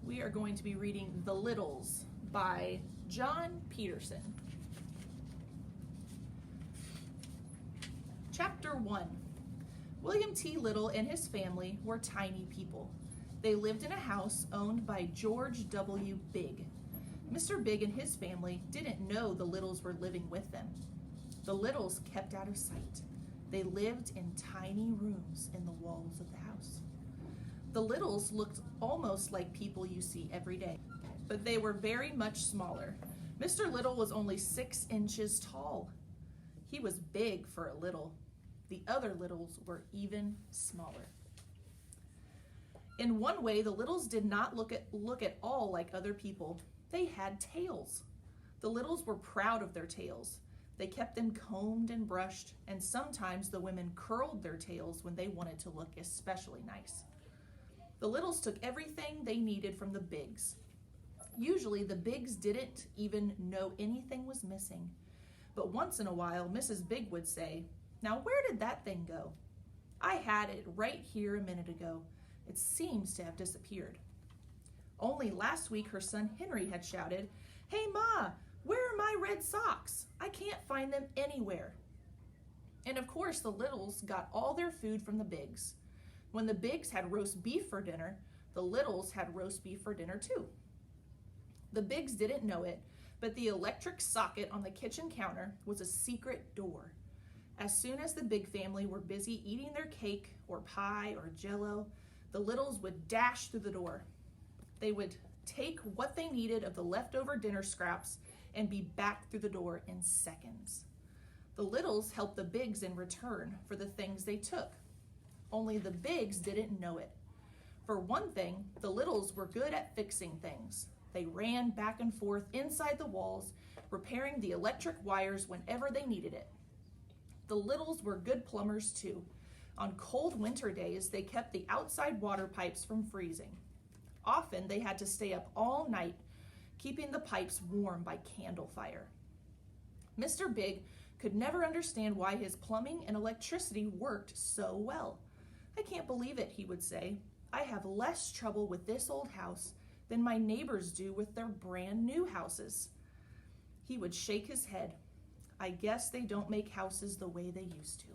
We are going to be reading The Littles by John Peterson. Chapter 1. William T. Little and his family were tiny people. They lived in a house owned by George W. Big. Mr. Big and his family didn't know the Littles were living with them. The Littles kept out of sight. They lived in tiny rooms in the walls of the house. The Littles looked almost like people you see every day, but they were very much smaller. Mr. Little was only 6 inches tall. He was big for a little. The other Littles were even smaller. In one way, the Littles did not look at all like other people. They had tails. The Littles were proud of their tails. They kept them combed and brushed, and sometimes the women curled their tails when they wanted to look especially nice. The Littles took everything they needed from the Bigs. Usually the Bigs didn't even know anything was missing, but once in a while Mrs. Big would say, "Now where did that thing go? I had it right here a minute ago. It seems to have disappeared." Only last week her son Henry had shouted, "Hey Ma, where are my red socks? I can't find them anywhere." And of course the Littles got all their food from the Bigs. When the Bigs had roast beef for dinner, the Littles had roast beef for dinner too. The Bigs didn't know it, but the electric socket on the kitchen counter was a secret door. As soon as the Big family were busy eating their cake or pie or jello, the Littles would dash through the door. They would take what they needed of the leftover dinner scraps and be back through the door in seconds. The Littles helped the Bigs in return for the things they took. Only the Bigs didn't know it. For one thing, the Littles were good at fixing things. They ran back and forth inside the walls, repairing the electric wires whenever they needed it. The Littles were good plumbers too. On cold winter days, they kept the outside water pipes from freezing. Often they had to stay up all night, keeping the pipes warm by candle fire. Mr. Big could never understand why his plumbing and electricity worked so well. "I can't believe it," he would say. "I have less trouble with this old house than my neighbors do with their brand new houses." He would shake his head. "I guess they don't make houses the way they used to."